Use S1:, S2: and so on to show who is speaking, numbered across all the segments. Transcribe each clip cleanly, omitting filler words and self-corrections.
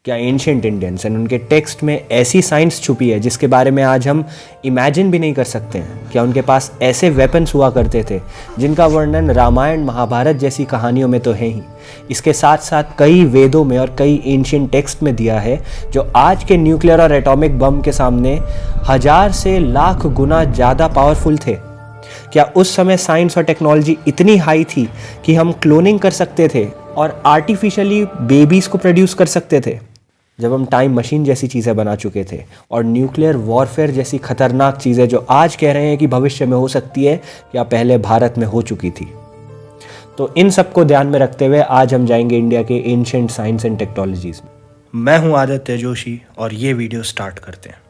S1: क्या ancient Indians and उनके text में ऐसी साइंस छुपी है जिसके बारे में आज हम इमेजिन भी नहीं कर सकते हैं? क्या उनके पास ऐसे वेपन्स हुआ करते थे जिनका वर्णन रामायण महाभारत जैसी कहानियों में तो है ही, इसके साथ साथ कई वेदों में और कई एंशिएंट टेक्स्ट में दिया है, जो आज के न्यूक्लियर और एटॉमिक बम के सामने 1000 से लाख गुना ज़्यादा पावरफुल थे? क्या उस समय साइंस और टेक्नोलॉजी इतनी हाई थी कि हम क्लोनिंग कर सकते थे और आर्टिफिशियली बेबीज़ को प्रोड्यूस कर सकते थे? जब हम टाइम मशीन जैसी चीज़ें बना चुके थे और न्यूक्लियर वॉरफेयर जैसी खतरनाक चीज़ें जो आज कह रहे हैं कि भविष्य में हो सकती है, क्या पहले भारत में हो चुकी थी? तो इन सब को ध्यान में रखते हुए आज हम जाएंगे इंडिया के एंशिएंट साइंस एंड टेक्नोलॉजीज़ में। मैं हूं आदित्य जोशी और ये वीडियो स्टार्ट करते हैं।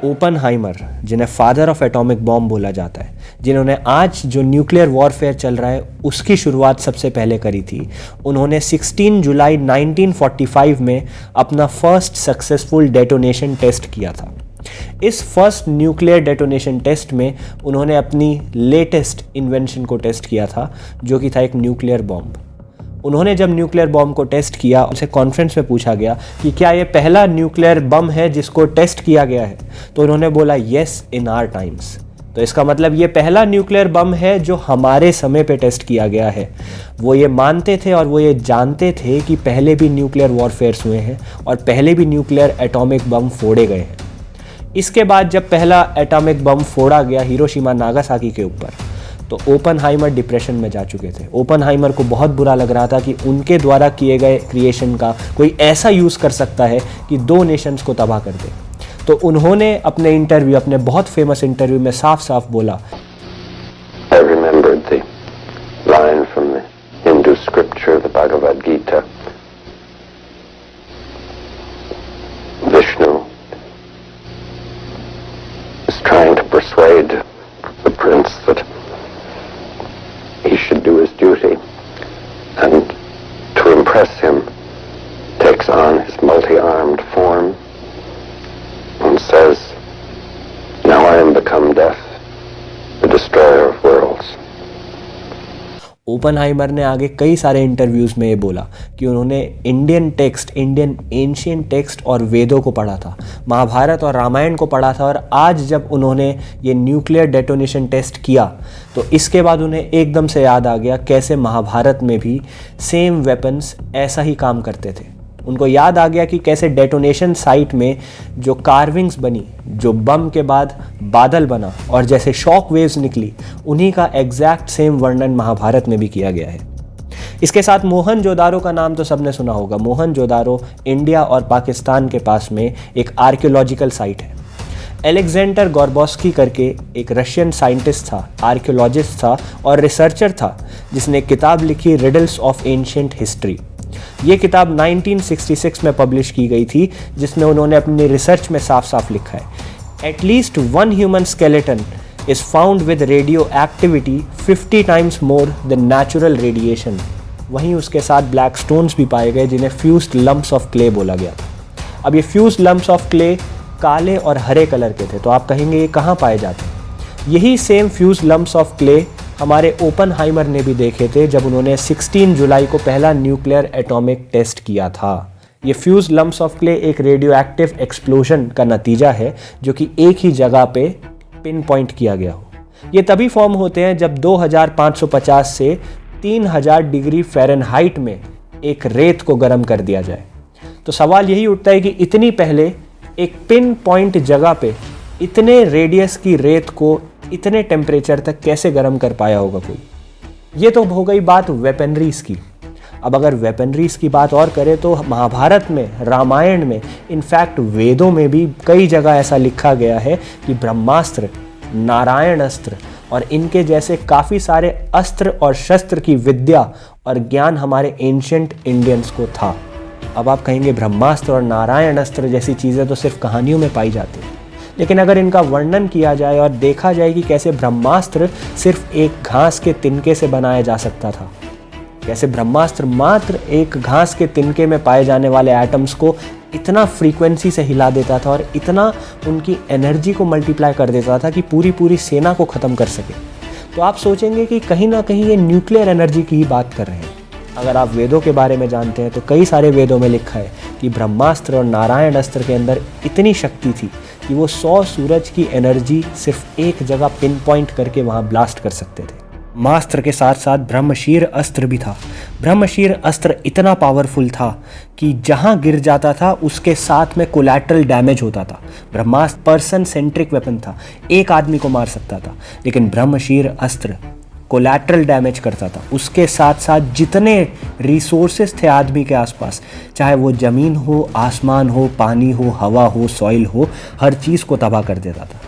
S1: ओपनहाइमर, जिन्हें फादर ऑफ एटॉमिक बॉम्ब बोला जाता है, जिन्होंने आज जो न्यूक्लियर वॉरफेयर चल रहा है उसकी शुरुआत सबसे पहले करी थी, उन्होंने 16 जुलाई 1945 में अपना फर्स्ट सक्सेसफुल डेटोनेशन टेस्ट किया था। इस फर्स्ट न्यूक्लियर डेटोनेशन टेस्ट में उन्होंने अपनी लेटेस्ट इन्वेंशन को टेस्ट किया था, जो कि था एक न्यूक्लियर बॉम्ब। उन्होंने जब न्यूक्लियर बॉम्ब को टेस्ट किया, उनसे कॉन्फ्रेंस में पूछा गया कि क्या ये पहला न्यूक्लियर बम है जिसको टेस्ट किया गया है? तो उन्होंने बोला येस इन आवर टाइम्स। तो इसका मतलब ये पहला न्यूक्लियर बम है जो हमारे समय पे टेस्ट किया गया है। वो ये मानते थे और वो ये जानते थे कि पहले भी न्यूक्लियर वॉरफेयर्स हुए हैं और पहले भी न्यूक्लियर एटॉमिक बम फोड़े गए हैं। इसके बाद जब पहला एटॉमिक बम फोड़ा गया हिरोशिमा नागासाकी के ऊपर, तो ओपनहाइमर डिप्रेशन में जा चुके थे। ओपनहाइमर को बहुत बुरा लग रहा था कि उनके द्वारा किए गए क्रिएशन का कोई ऐसा यूज़ कर सकता है कि दो नेशंस को तबाह कर दे। तो उन्होंने अपने बहुत फेमस इंटरव्यू में साफ साफ बोला,
S2: I remembered the line from the Hindu scripture, the Bhagavad Gita. Vishnu is trying to persuade the prince that he should do his duty, and to impress him takes on his multi-armed form and says, "Now I am become death, the destroyer of worlds."
S1: Oppenheimer ने आगे कई सारे interviews में ये बोला कि उन्होंने Indian ancient text और वेदों को पढ़ा था, महाभारत और रामायण को पढ़ा था, और आज जब उन्होंने ये न्यूक्लियर डेटोनेशन टेस्ट किया तो इसके बाद उन्हें एकदम से याद आ गया कैसे महाभारत में भी सेम वेपन्स ऐसा ही काम करते थे। उनको याद आ गया कि कैसे डेटोनेशन साइट में जो कार्विंग्स बनी, जो बम के बाद बादल बना और जैसे शॉक वेव्स निकली, उन्हीं का एग्जैक्ट सेम वर्णन महाभारत में भी किया गया है। इसके साथ मोहनजोदारो का नाम तो सबने सुना होगा। मोहनजोदारो इंडिया और पाकिस्तान के पास में एक आर्कियोलॉजिकल साइट है। एलेक्जेंडर गोर्बोस्की करके एक रशियन साइंटिस्ट था, आर्कियोलॉजिस्ट था और रिसर्चर था, जिसने एक किताब लिखी रिडल्स ऑफ एंशिएंट हिस्ट्री। ये किताब 1966 में पब्लिश की गई थी, जिसमें उन्होंने अपनी रिसर्च में साफ साफ लिखा है, at least one human skeleton is found with radio activity 50 times more than natural radiation. वहीं उसके साथ ब्लैक स्टोन्स भी पाए गए, जिन्हें फ्यूज्ड लम्प्स ऑफ क्ले बोला गया था। अब ये फ्यूज्ड लम्प्स ऑफ क्ले काले और हरे कलर के थे, तो आप कहेंगे ये कहाँ पाए जाते हैं? यही same fused lumps of clay हमारे ओपनहाइमर ने भी देखे थे जब उन्होंने 16 जुलाई को पहला न्यूक्लियर एटॉमिक टेस्ट किया था। ये फ्यूज्ड लम्प्स ऑफ क्ले एक रेडियो एक्टिव एक्सप्लोजन का नतीजा है, जो कि एक ही जगह पे पिन पॉइंट किया गया हो। ये तभी फॉर्म होते हैं जब 2550 से 3000 डिग्री फ़ारेनहाइट में एक रेत को गर्म कर दिया जाए। तो सवाल यही उठता है कि इतनी पहले एक पिन पॉइंट जगह पे इतने रेडियस की रेत को इतने टेम्परेचर तक कैसे गर्म कर पाया होगा कोई? ये तो हो गई बात वेपनरीज की। अब अगर वेपनरीज की बात और करें तो महाभारत में, रामायण में, इनफैक्ट वेदों में भी कई जगह ऐसा लिखा गया है कि ब्रह्मास्त्र, नारायण अस्त्र और इनके जैसे काफ़ी सारे अस्त्र और शस्त्र की विद्या और ज्ञान हमारे एंशिएंट इंडियंस को था। अब आप कहेंगे ब्रह्मास्त्र और नारायण अस्त्र जैसी चीज़ें तो सिर्फ कहानियों में पाई जाती हैं, लेकिन अगर इनका वर्णन किया जाए और देखा जाए कि कैसे ब्रह्मास्त्र सिर्फ एक घास के तिनके से बनाया जा सकता था, कैसे ब्रह्मास्त्र मात्र एक घास के तिनके में पाए जाने वाले एटम्स को इतना फ्रीक्वेंसी से हिला देता था और इतना उनकी एनर्जी को मल्टीप्लाई कर देता था कि पूरी पूरी सेना को ख़त्म कर सके। तो आप सोचेंगे कि कहीं ना कहीं ये न्यूक्लियर एनर्जी की ही बात कर रहे हैं। अगर आप वेदों के बारे में जानते हैं तो कई सारे वेदों में लिखा है कि ब्रह्मास्त्र और नारायण अस्त्र के अंदर इतनी शक्ति थी कि वो 100 सूरज की एनर्जी सिर्फ एक जगह पिन पॉइंट करके वहाँ ब्लास्ट कर सकते थे। मास्त्र के साथ साथ ब्रह्मशीर अस्त्र भी था। ब्रह्मशीर अस्त्र इतना पावरफुल था कि जहाँ गिर जाता था उसके साथ में कोलैटरल डैमेज होता था। ब्रह्मास्त्र पर्सन सेंट्रिक वेपन था, एक आदमी को मार सकता था, लेकिन ब्रह्मशीर अस्त्र कोलैटरल डैमेज करता था। उसके साथ साथ जितने रिसोर्सेज थे आदमी के आसपास, चाहे वो ज़मीन हो, आसमान हो, पानी हो, हवा हो, सॉइल हो, हर चीज़ को तबाह कर देता था।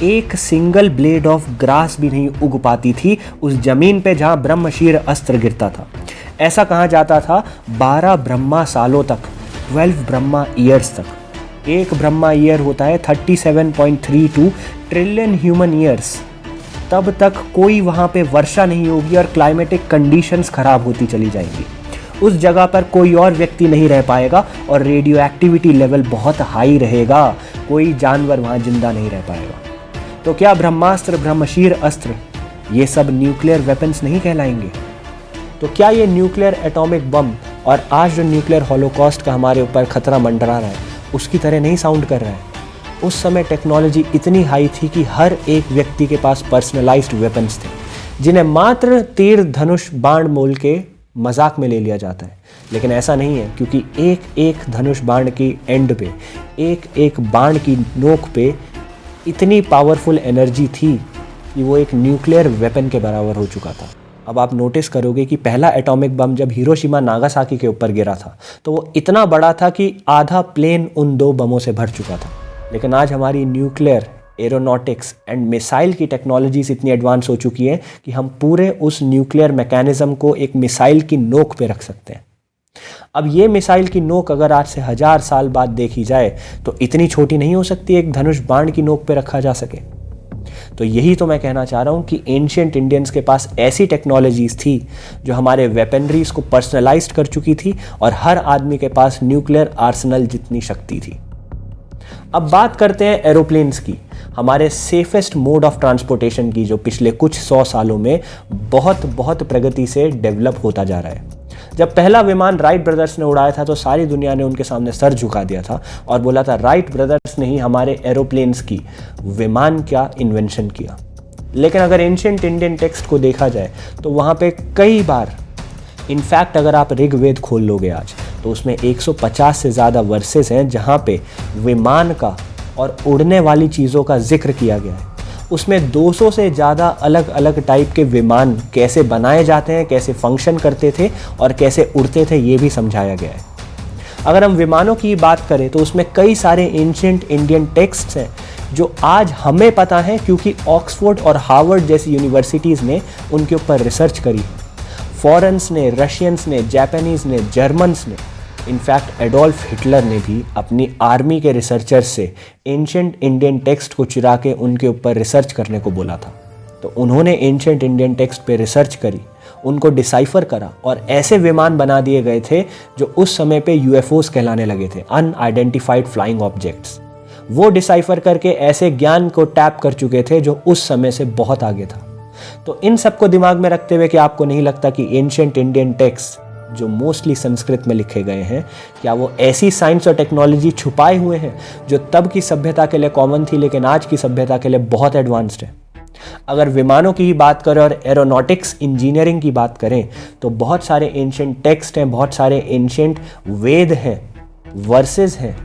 S1: एक सिंगल ब्लेड ऑफ ग्रास भी नहीं उग पाती थी उस जमीन पे जहाँ ब्रह्मशीर अस्त्र गिरता था। ऐसा कहा जाता था 12 ब्रह्मा सालों तक, 12 ब्रह्मा ईयर्स तक। एक ब्रह्मा ईयर होता है 37.32 ट्रिलियन ह्यूमन ईयर्स। तब तक कोई वहाँ पे वर्षा नहीं होगी और क्लाइमेटिक कंडीशंस खराब होती चली जाएंगी। उस जगह पर कोई और व्यक्ति नहीं रह पाएगा और रेडियो एक्टिविटी लेवल बहुत हाई रहेगा, कोई जानवर वहाँ जिंदा नहीं रह पाएगा। तो क्या ब्रह्मास्त्र, ब्रह्मशीर अस्त्र ये सब न्यूक्लियर वेपन्स नहीं कहलाएंगे? तो क्या ये न्यूक्लियर एटॉमिक बम और आज जो न्यूक्लियर हॉलोकॉस्ट का हमारे ऊपर खतरा मंडरा रहा है उसकी तरह नहीं साउंड कर रहा है? उस समय टेक्नोलॉजी इतनी हाई थी कि हर एक व्यक्ति के पास पर्सनलाइज्ड वेपन्स थे जिन्हें मात्र तीर, धनुष, बाण मोल के मजाक में ले लिया जाता है। लेकिन ऐसा नहीं है, क्योंकि एक एक धनुष बाण की एंड पे, एक एक बाण की नोक पे इतनी पावरफुल एनर्जी थी कि वो एक न्यूक्लियर वेपन के बराबर हो चुका था। अब आप नोटिस करोगे कि पहला एटॉमिक बम जब हिरोशिमा नागासाकी के ऊपर गिरा था तो वो इतना बड़ा था कि आधा प्लेन उन 2 बमों से भर चुका था। लेकिन आज हमारी न्यूक्लियर, एरोनॉटिक्स एंड मिसाइल की टेक्नोलॉजीज इतनी एडवांस हो चुकी है कि हम पूरे उस न्यूक्लियर मैकेनिज्म को एक मिसाइल की नोक पे रख सकते हैं। अब ये मिसाइल की नोक अगर आज से 1000 साल बाद देखी जाए तो इतनी छोटी नहीं हो सकती एक धनुष बाण की नोक पे रखा जा सके। तो यही तो मैं कहना चाह रहा हूँ कि एंशिएंट इंडियंस के पास ऐसी टेक्नोलॉजीज थी जो हमारे वेपनरीज को पर्सनलाइज्ड कर चुकी थी और हर आदमी के पास न्यूक्लियर आर्सेनल जितनी शक्ति थी। अब बात करते हैं एरोप्लेन्स की, हमारे सेफेस्ट मोड ऑफ ट्रांसपोर्टेशन की, जो पिछले कुछ 100 सालों में बहुत प्रगति से डेवलप होता जा रहा है। जब पहला विमान राइट ब्रदर्स ने उड़ाया था तो सारी दुनिया ने उनके सामने सर झुका दिया था और बोला था राइट ब्रदर्स ने ही हमारे एरोप्लेन्स की, विमान क्या इन्वेंशन किया। लेकिन अगर एंशिएंट इंडियन टेक्स्ट को देखा जाए तो वहाँ पे कई बार, इनफैक्ट अगर आप ऋग्वेद खोल लोगे आज तो उसमें 150 से ज़्यादा वर्सेस हैं जहाँ पे विमान का और उड़ने वाली चीज़ों का जिक्र किया गया है। उसमें 200 से ज़्यादा अलग अलग टाइप के विमान कैसे बनाए जाते हैं, कैसे फंक्शन करते थे और कैसे उड़ते थे, ये भी समझाया गया है। अगर हम विमानों की बात करें तो उसमें कई सारे एंशिएंट इंडियन टेक्स्ट्स हैं जो आज हमें पता है क्योंकि ऑक्सफोर्ड और हार्वर्ड जैसी यूनिवर्सिटीज़ ने उनके ऊपर रिसर्च करी। फॉरेंस ने, रशियंस ने, जापानीज़ ने, जर्मन्स ने, इनफैक्ट एडोल्फ हिटलर ने भी अपनी आर्मी के रिसर्चर्स से एंशिएंट इंडियन टेक्स्ट को चुरा के उनके ऊपर रिसर्च करने को बोला था। तो उन्होंने एंशिएंट इंडियन टेक्स्ट पे रिसर्च करी, उनको डिसाइफर करा और ऐसे विमान बना दिए गए थे जो उस समय पे यूएफओस कहलाने लगे थे, अनआइडेंटिफाइड फ्लाइंग ऑब्जेक्ट्स। वो डिसाइफर करके ऐसे ज्ञान को टैप कर चुके थे जो उस समय से बहुत आगे था। तो इन सबको दिमाग में रखते हुए कि आपको नहीं लगता कि एंशिएंट इंडियन टेक्स्ट जो मोस्टली संस्कृत में लिखे गए हैं, क्या वो ऐसी साइंस और टेक्नोलॉजी छुपाए हुए हैं जो तब की सभ्यता के लिए कॉमन थी लेकिन आज की सभ्यता के लिए बहुत एडवांस्ड है? अगर विमानों की ही बात करें और एरोनॉटिक्स इंजीनियरिंग की बात करें तो बहुत सारे एंशिएंट टेक्स्ट हैं, बहुत सारे एंशिएंट वेद हैं, वर्सेस हैं,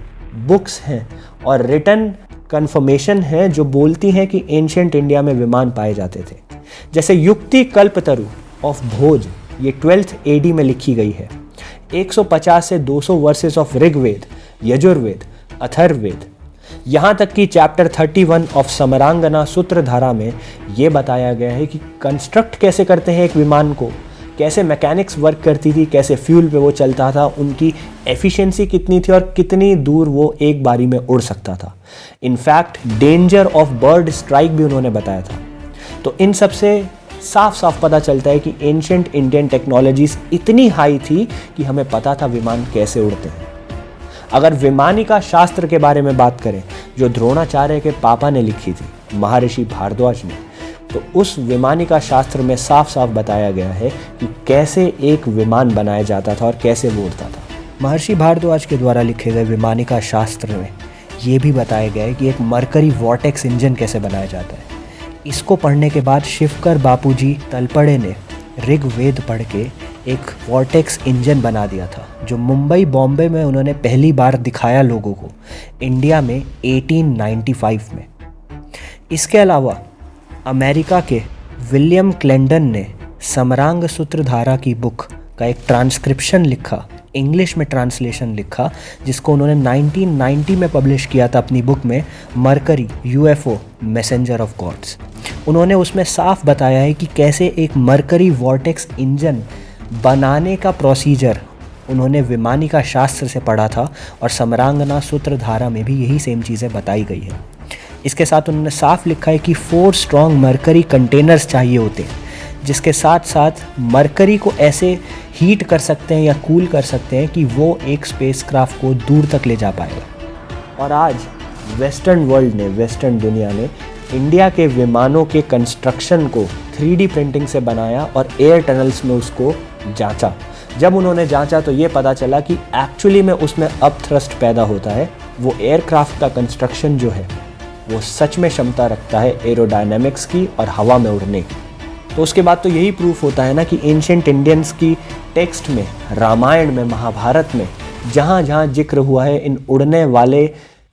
S1: बुक्स हैं और रिटन कन्फर्मेशन है जो बोलती हैं कि एंशिएंट इंडिया में विमान पाए जाते थे। जैसे युक्ति कल्पतरु ऑफ भोज, ये 12th AD में लिखी गई है। 150 से 200 वर्सेस ऑफ ऋग्वेद, यजुर्वेद, अथर्ववेद, यहाँ तक कि चैप्टर 31 ऑफ समरांगना सूत्रधारा में ये बताया गया है कि कंस्ट्रक्ट कैसे करते हैं एक विमान को, कैसे मैकेनिक्स वर्क करती थी, कैसे फ्यूल पे वो चलता था, उनकी एफिशिएंसी कितनी थी और कितनी दूर वो एक बारी में उड़ सकता था। In fact danger of bird strike भी उन्होंने बताया था। तो इन सब से साफ साफ पता चलता है कि एंशिएंट इंडियन टेक्नोलॉजीज इतनी हाई थी कि हमें पता था विमान कैसे उड़ते हैं। अगर विमानिका शास्त्र के बारे में बात करें, जो द्रोणाचार्य के पापा ने लिखी थी, महर्षि भारद्वाज ने, तो उस विमानिका शास्त्र में साफ साफ बताया गया है कि कैसे एक विमान बनाया जाता था और कैसे वो उड़ता था। महर्षि भारद्वाज के द्वारा लिखे गए विमानिका शास्त्र में ये भी बताया गया है कि एक मरकरी वॉर्टेक्स इंजन कैसे बनाया जाता है। इसको पढ़ने के बाद शिवकर बापूजी तलपड़े ने ऋग्वेद पढ़ के एक वॉर्टेक्स इंजन बना दिया था, जो मुंबई बॉम्बे में उन्होंने पहली बार दिखाया लोगों को, इंडिया में 1895 में। इसके अलावा अमेरिका के विलियम क्लेंडन ने समरांग सूत्रधारा की बुक का एक ट्रांसक्रिप्शन लिखा, इंग्लिश में ट्रांसलेशन लिखा, जिसको उन्होंने 1990 में पब्लिश किया था अपनी बुक में, Mercury UFO messenger of gods. उन्होंने उसमें साफ बताया है कि कैसे एक मरकरी वॉर्टेक्स इंजन बनाने का प्रोसीजर उन्होंने विमानिका शास्त्र से पढ़ा था, और समरांगना सूत्रधारा में भी यही सेम चीज़ें बताई गई है। इसके साथ उन्होंने साफ लिखा है कि 4 स्ट्रॉन्ग मरकरी कंटेनर्स चाहिए होते हैं, जिसके साथ साथ मरकरी को ऐसे हीट कर सकते हैं या कूल कर सकते हैं कि वो एक स्पेसक्राफ्ट को दूर तक ले जा पाएगा। और आज वेस्टर्न वर्ल्ड ने, वेस्टर्न दुनिया ने इंडिया के विमानों के कंस्ट्रक्शन को 3D प्रिंटिंग से बनाया और एयर टनल्स में उसको जांचा। जब उन्होंने जांचा तो ये पता चला कि एक्चुअली में उसमें अप थ्रस्ट पैदा होता है। वो एयरक्राफ्ट का कंस्ट्रक्शन जो है वो सच में क्षमता रखता है एरोडायनेमिक्स की और हवा में उड़ने की। तो उसके बाद तो यही प्रूफ होता है ना कि एंशिएंट इंडियंस की टेक्स्ट में, रामायण में, महाभारत में जहाँ जहाँ जिक्र हुआ है इन उड़ने वाले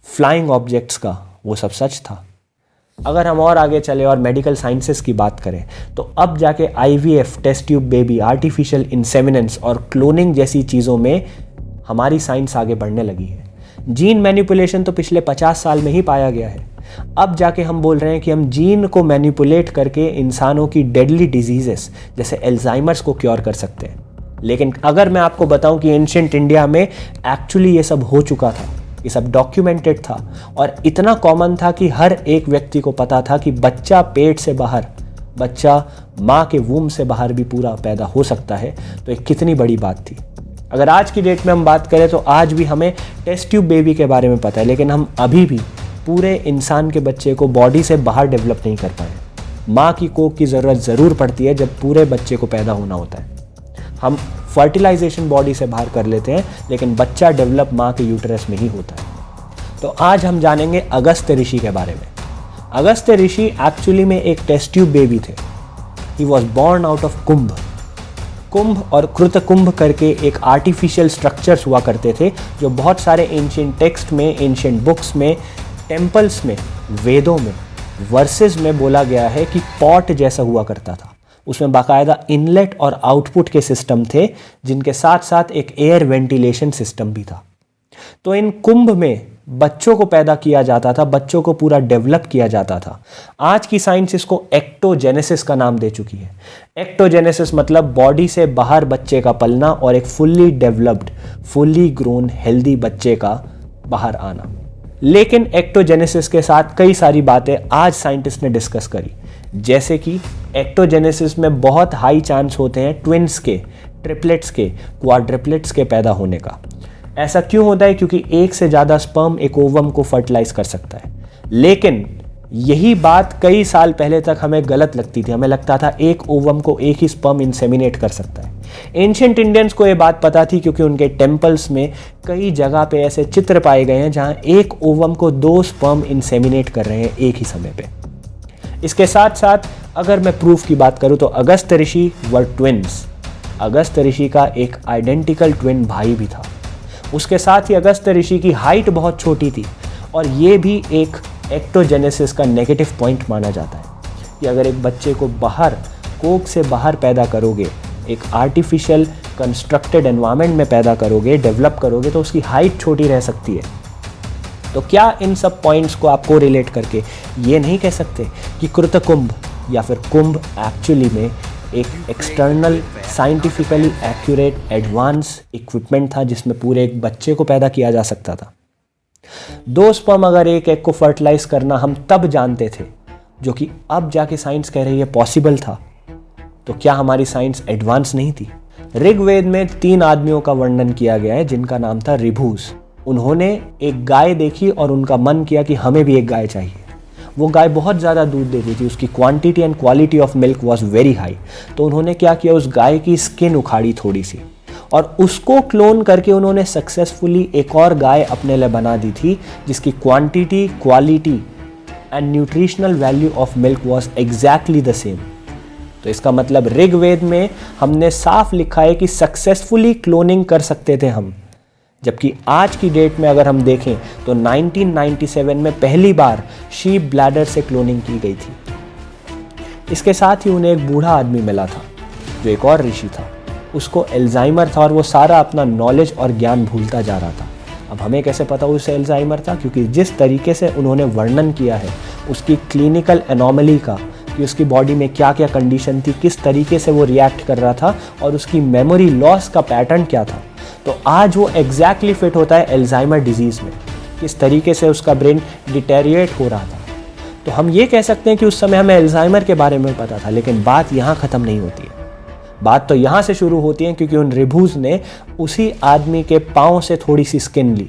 S1: फ्लाइंग ऑब्जेक्ट्स का, वो सब सच था। अगर हम और आगे चले और मेडिकल साइंसेस की बात करें, तो अब जाके IVF, test tube baby, artificial insemination और क्लोनिंग जैसी चीज़ों में हमारी साइंस आगे बढ़ने लगी है। जीन मैनिपुलेशन तो पिछले 50 साल में ही पाया गया है। अब जाके हम बोल रहे हैं कि हम जीन को मैनिपुलेट करके इंसानों की डेडली डिजीजेस जैसे एल्जाइमर्स को क्योर कर सकते हैं। लेकिन अगर मैं आपको बताऊं कि एंशिएंट इंडिया में एक्चुअली ये सब हो चुका था, ये सब डॉक्यूमेंटेड था और इतना कॉमन था कि हर एक व्यक्ति को पता था कि बच्चा पेट से बाहर, बच्चा माँ के वूम से बाहर भी पूरा पैदा हो सकता है, तो एक कितनी बड़ी बात थी। अगर आज की डेट में हम बात करें तो आज भी हमें टेस्ट ट्यूब बेबी के बारे में पता है, लेकिन हम अभी भी पूरे इंसान के बच्चे को बॉडी से बाहर डेवलप नहीं कर पाए। माँ की कोख की ज़रूरत ज़रूर पड़ती है जब पूरे बच्चे को पैदा होना होता है। हम फर्टिलाइजेशन बॉडी से बाहर कर लेते हैं, लेकिन बच्चा डेवलप माँ के यूटरस में ही होता है। तो आज हम जानेंगे अगस्त्य ऋषि के बारे में। अगस्त्य ऋषि एक्चुअली में एक टेस्ट ट्यूब बेबी थे। He was born out of kumbh. कुंभ और कृतकुंभ करके एक आर्टिफिशियल स्ट्रक्चर्स हुआ करते थे, जो बहुत सारे एंशिएंट टेक्स्ट में, एंशिएंट बुक्स में, टेम्पल्स में, वेदों में, वर्सेस में बोला गया है कि पॉट जैसा हुआ करता था। उसमें बाकायदा इनलेट और आउटपुट के सिस्टम थे, जिनके साथ साथ एक एयर वेंटिलेशन सिस्टम भी था। तो इन कुंभ में बच्चों को पैदा किया जाता था, बच्चों को पूरा डेवलप किया जाता था। आज की साइंस इसको एक्टोजेनेसिस का नाम दे चुकी है। एक्टोजेनेसिस मतलब बॉडी से बाहर बच्चे का पलना और एक fully developed, fully grown, healthy बच्चे का बाहर आना। लेकिन एक्टोजेनेसिस के साथ कई सारी बातें आज साइंटिस्ट ने डिस्कस करी, जैसे कि एक्टोजेनेसिस में बहुत हाई चांस होते हैं ट्विन्स के, ट्रिपलेट्स के, क्वाड्रिपलेट्स के पैदा होने का। ऐसा क्यों होता है? क्योंकि एक से ज़्यादा स्पर्म एक ओवम को फर्टिलाइज कर सकता है। लेकिन यही बात कई साल पहले तक हमें गलत लगती थी। हमें लगता था एक ओवम को एक ही स्पर्म इंसेमिनेट कर सकता है। एंशिएंट इंडियंस को ये बात पता थी, क्योंकि उनके टेम्पल्स में कई जगह पे ऐसे चित्र पाए गए हैं जहां एक ओवम को 2 स्पर्म इंसेमिनेट कर रहे हैं एक ही समय पे। इसके साथ साथ अगर मैं प्रूफ की बात करूं तो अगस्त्य ऋषि वर ट्विन्स। अगस्त्य ऋषि का एक आइडेंटिकल ट्विन भाई भी था। उसके साथ ही अगस्त्य ऋषि की हाइट बहुत छोटी थी, और ये भी एक एक्टोजेनेसिस का नेगेटिव पॉइंट माना जाता है कि अगर एक बच्चे को बाहर, कोख से बाहर पैदा करोगे, एक आर्टिफिशियल कंस्ट्रक्टेड एनवायरनमेंट में पैदा करोगे, डेवलप करोगे, तो उसकी हाइट छोटी रह सकती है। तो क्या इन सब पॉइंट्स को आपको रिलेट करके ये नहीं कह सकते कि कृतकुंभ या फिर कुंभ एक्चुअली में एक external, scientifically accurate, advance equipment था जिसमें पूरे एक बच्चे को पैदा किया जा सकता था? 2 स्पर्म अगर एक को फर्टिलाइज करना हम तब जानते थे, जो कि अब जाके साइंस कह रही है पॉसिबल था, तो क्या हमारी साइंस एडवांस नहीं थी? ऋग्वेद में 3 आदमियों का वर्णन किया गया है जिनका नाम था ऋभुस। उन्होंने एक गाय देखी और उनका मन किया कि हमें भी एक गाय चाहिए। वो गाय बहुत ज़्यादा दूध देती थी, उसकी quantity and quality of milk was very high. तो उन्होंने क्या किया, उस गाय की स्किन उखाड़ी थोड़ी सी और उसको क्लोन करके उन्होंने सक्सेसफुली एक और गाय अपने लिए बना दी थी, जिसकी quantity, quality and nutritional value of milk was exactly the same. तो इसका मतलब ऋग्वेद में हमने साफ लिखा है कि सक्सेसफुली क्लोनिंग कर सकते थे हम। जबकि आज की डेट में अगर हम देखें तो 1997 में पहली बार शीप ब्लैडर से क्लोनिंग की गई थी। इसके साथ ही उन्हें एक बूढ़ा आदमी मिला था जो एक और ऋषि था, उसको एल्जाइमर था और वो सारा अपना नॉलेज और ज्ञान भूलता जा रहा था। अब हमें कैसे पता उसे एल्जाइमर था? क्योंकि जिस तरीके से उन्होंने वर्णन किया है उसकी क्लिनिकल एनोमली का, कि उसकी बॉडी में क्या क्या कंडीशन थी, किस तरीके से वो रिएक्ट कर रहा था और उसकी मेमोरी लॉस का पैटर्न क्या था, तो आज वो एग्जैक्टली फिट होता है एल्जाइमर डिजीज़ में, किस तरीके से उसका ब्रेन डिटेरिएट हो रहा था। तो हम ये कह सकते हैं कि उस समय हमें एल्जाइमर के बारे में पता था, लेकिन बात यहाँ ख़त्म नहीं होती है। बात तो यहाँ से शुरू होती है क्योंकि उन रिभूज ने उसी आदमी के पाँव से थोड़ी सी स्किन ली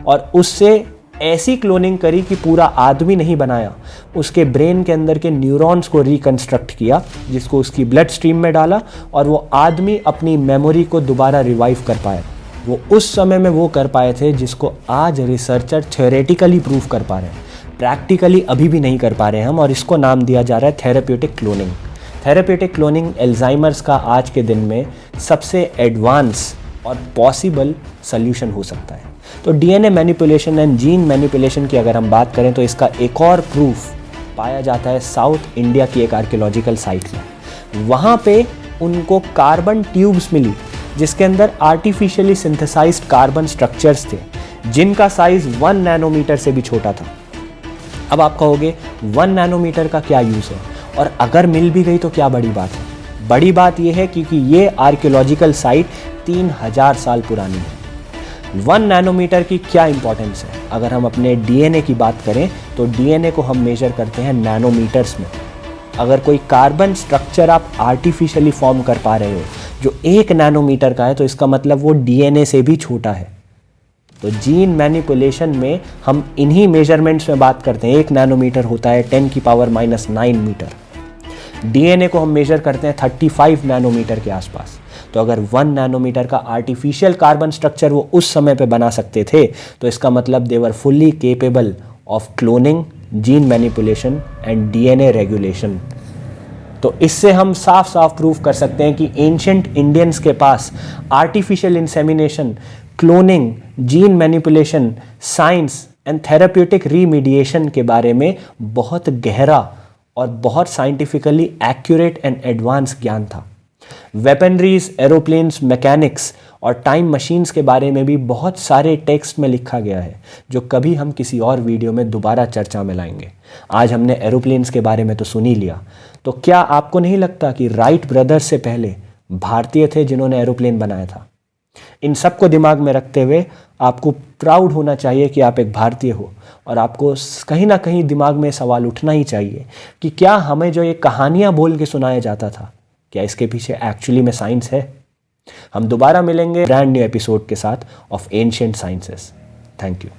S1: और उससे ऐसी क्लोनिंग करी कि पूरा आदमी नहीं बनाया, उसके ब्रेन के अंदर के न्यूरॉन्स को रिकंस्ट्रक्ट किया, जिसको उसकी ब्लड स्ट्रीम में डाला और वो आदमी अपनी मेमोरी को दोबारा रिवाइव कर पाया। वो उस समय में वो कर पाए थे जिसको आज रिसर्चर थ्योरेटिकली प्रूव कर पा रहे हैं, प्रैक्टिकली अभी भी नहीं कर पा रहे हैं हम, और इसको नाम दिया जा रहा है therapeutic cloning. Therapeutic cloning Alzheimer's का आज के दिन में सबसे एडवांस और पॉसिबल सल्यूशन हो सकता है। तो DNA manipulation and gene manipulation की अगर हम बात करें तो इसका एक और प्रूफ पाया जाता है साउथ इंडिया की एक आर्कियोलॉजिकल साइट में। वहाँ पे उनको कार्बन ट्यूब्स मिली जिसके अंदर आर्टिफिशियली सिंथेसाइज्ड कार्बन स्ट्रक्चर्स थे, जिनका साइज 1 नैनोमीटर से भी छोटा था। अब आप कहोगे 1 नैनोमीटर का क्या यूज़ है, और अगर मिल भी गई तो क्या बड़ी बात है? बड़ी बात यह है क्योंकि ये आर्कियोलॉजिकल साइट 3000 साल पुरानी है। 1 नैनोमीटर की क्या इंपॉर्टेंस है? अगर हम अपने डीएनए की बात करें तो डीएनए को हम मेजर करते हैं नैनोमीटर्स में। अगर कोई कार्बन स्ट्रक्चर आप आर्टिफिशियली फॉर्म कर पा रहे हो जो 1 नैनोमीटर का है, तो इसका मतलब वो डीएनए से भी छोटा है। तो जीन मैनिपुलेशन में हम इन्हीं मेजरमेंट्स में बात करते हैं। 1 नैनोमीटर होता है 10⁻⁹ मीटर। डीएनए को हम मेजर करते हैं 35 नैनोमीटर के आसपास। तो अगर 1 नैनोमीटर का आर्टिफिशियल कार्बन स्ट्रक्चर वो उस समय पे बना सकते थे, तो इसका मतलब they were fully capable of cloning, gene manipulation and DNA regulation. तो इससे हम साफ साफ प्रूव कर सकते हैं कि एंशिएंट इंडियंस के पास artificial insemination, cloning, gene manipulation, science and therapeutic remediation के बारे में बहुत गहरा और बहुत साइंटिफिकली एक्यूरेट एंड एडवांस ज्ञान था। वेपनरीज, एरोप्लेन्स, मैकेनिक्स और टाइम मशीन्स के बारे में भी बहुत सारे टेक्स्ट में लिखा गया है, जो कभी हम किसी और वीडियो में दोबारा चर्चा में लाएंगे। आज हमने एरोप्लेन्स के बारे में तो सुन ही लिया, तो क्या आपको नहीं लगता कि राइट ब्रदर्स से पहले भारतीय थे जिन्होंने एरोप्लेन बनाया था? इन सबको दिमाग में रखते हुए आपको प्राउड होना चाहिए कि आप एक भारतीय हो, और आपको कहीं ना कहीं दिमाग में सवाल उठना ही चाहिए कि क्या हमें जो ये कहानियाँ बोल के सुनाया जाता था, क्या इसके पीछे एक्चुअली में साइंस है? हम दोबारा मिलेंगे ब्रांड न्यू एपिसोड के साथ of ancient sciences. Thank you.